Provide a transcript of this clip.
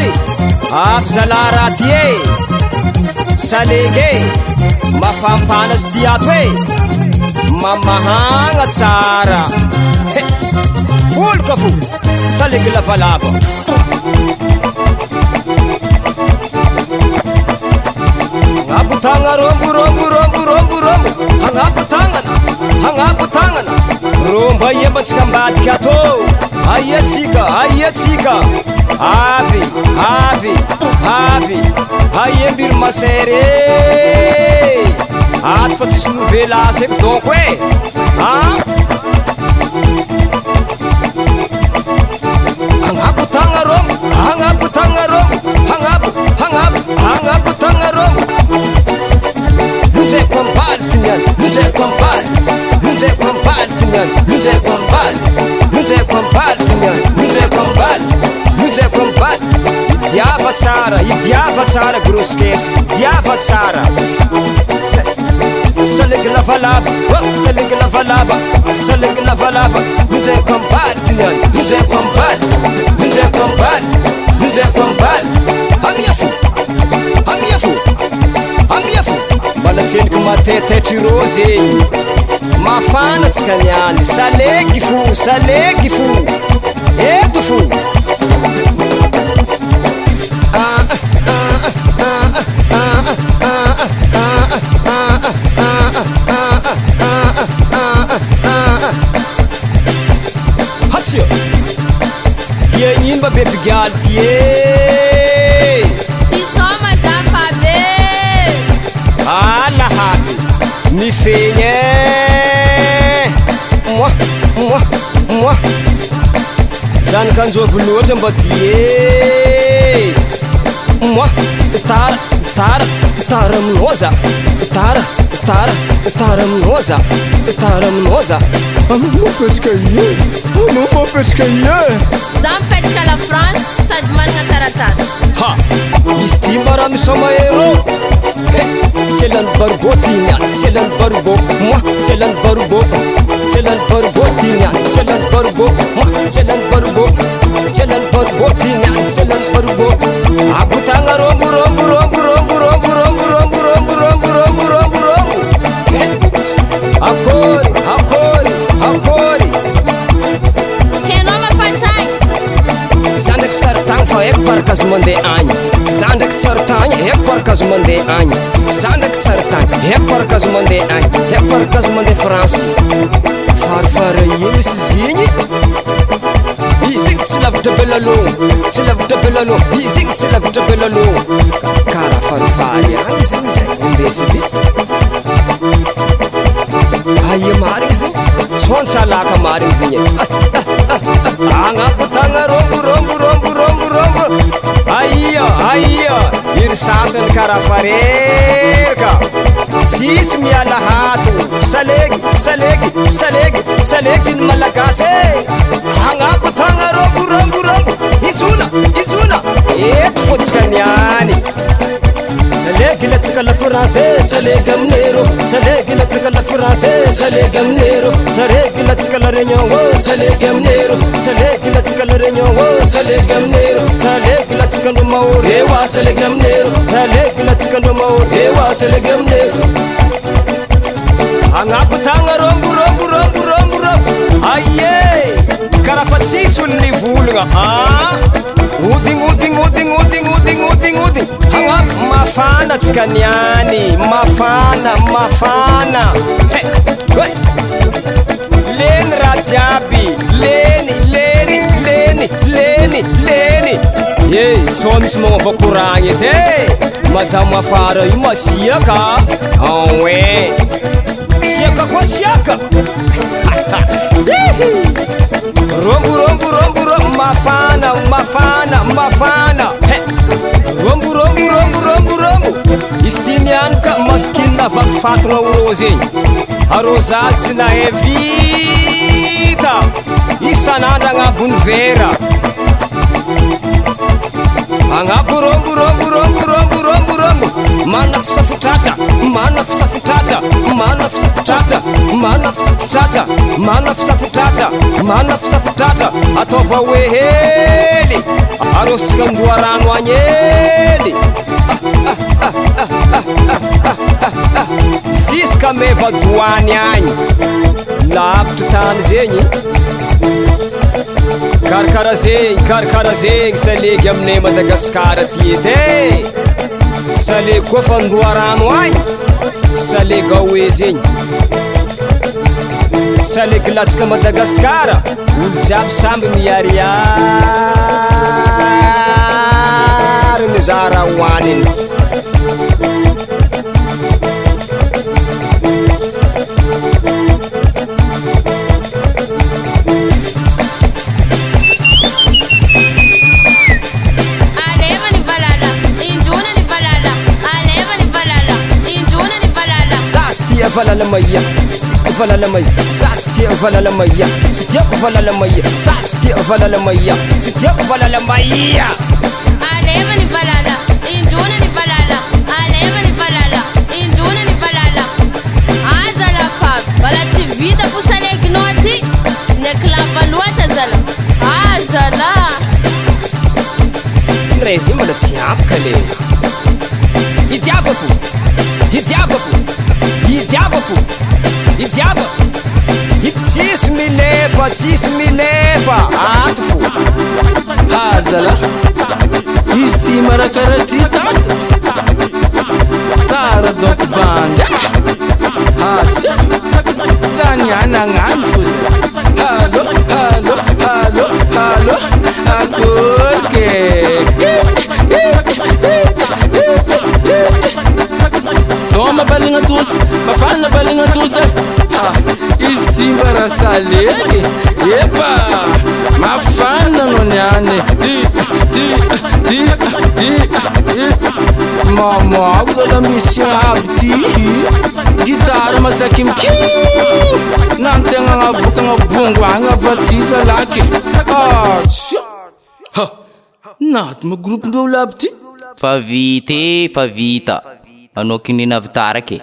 Akôry Abzalaratye Salege Mafampanas diatwe Mamahanga tsara Full kafu Salege lavalava Hangaputanga rombu rombu rombu rombu rombu Hangaputangana Romba yemba tsikambadi kato Ayatsika Ave Ayembir masere Ato fa tsisy novela aseko donc hoe Hangaputanga rombo Hangaputanga rombo Nuje kwambali tinyan Nuje kwambali Idiava tsara groskes Idiava tsara Salege lavalava Nuje kwambali tinyan Nuje kwambali Angyafu Malatseniko matetetry rose Mafana tsika niany Salegy fo Eto fo Hatsio Dia inba baby girl Ti soma za fabe Lahaby Mifegny Moi Zanaka anjovy loatra mba die Moi Tara mnoza Tara mnoza Anao mapetrika ie Za mipetrika la France sady manana taratasy Ha Izy ty mba raha misoma ero Tselany barbo tiny any Tselany barbo Moi Tselany barbo tiny any Tselany barbo Moi Tselany barbo tiny any Tselany barbo Abutanga rombu Akôry Hainao mafatagny Zandraky tsara tagny fa haiko paraka azo mandeha agny Zandraky tsara tagny haiko paraka azo mandeha agny Zandraky tsara tagny haiko paraka azo mandeha agny Haiko paraka azo mandeha France Farafara io misy zigny Izigny tsy lavitra be lalogno Izigny tsy lavitra be lalogno Karaha farifaly agny zagny zay indesy Aia marigny zagny Tsôntsalaka marigny zagny Hangaputanga rombu Aia Iry sasany karaha fareraka Tsisy miala hato Salegy ny malagasy Hangaputanga rombu Intsona Eto fotsika niany Salegy latsaka la français Salegy aminero Salegy latsaka la français Salegy aminero Salegy latsaka la réunion Salegy aminero Salegy latsaka la réunion Salegy aminero Salegy latsaka andro maoro Ewa Salegy aminero Salegy latsaka andro maoro Ewa Salegy aminero Hangaputanga rombu Aie Karaha fa tsisy olo nivolagna Odigny Hangapy mafana tsika niany Mafana Leny raha jiaby Leny Sao misy magnova koragny edy Madamo afara io masiaka Ouais Siaka koa siaka Rombu Mafana Rombu Izy ty niany ka masikina avaky fatogna orozy igny Arôzady sy nahay vita Isan'andro agnabony vera Agnapo rombu Manana fisafo fisafotratra mana fisafotratra mana fisafotratra mana fisafotratra mana fisafotratra mana fisafotratra ataova hoe hely arositsika andoarano agny hely ziska mevadoany agny lavitry tany zegny karakara zegny salegy aminay Madagasikara ty edy salegy koa fa andoarano agny salegy aoe zegny salegy latsaka Madagasikara olo jiaby samby miariary mizara hoaniny Valalamaya, valalamaya, sastia valalamaya, sitia valalamaya, sastia valalamaya, sitia valalamaya. Aleva ni balala, induna ni balala, aleva ni balala, induna ni balala. Azala pap, balati vida pusale gnoti, ne klapa luacha zala. Azala. Rezi mala tiap kale. Idiabafu, idiabafu. Idiaba tsisy milefa ato fo hazala izy ty marakara ty tato tara doko banda hatsy zany anagnano fo halo halo halo halo akoke Soma balinga tus, bafana balinga tus. Izy ty mbara salegy. Epa, mafana no niany. Mama, ako zala misy aby ty. Gitara masaky miking. Nantegna ngabuka ngabongo anga vati zalaky. Tsya. Naty magroupe ndreo laby ty. Fa vita. Anao kinina vitarake.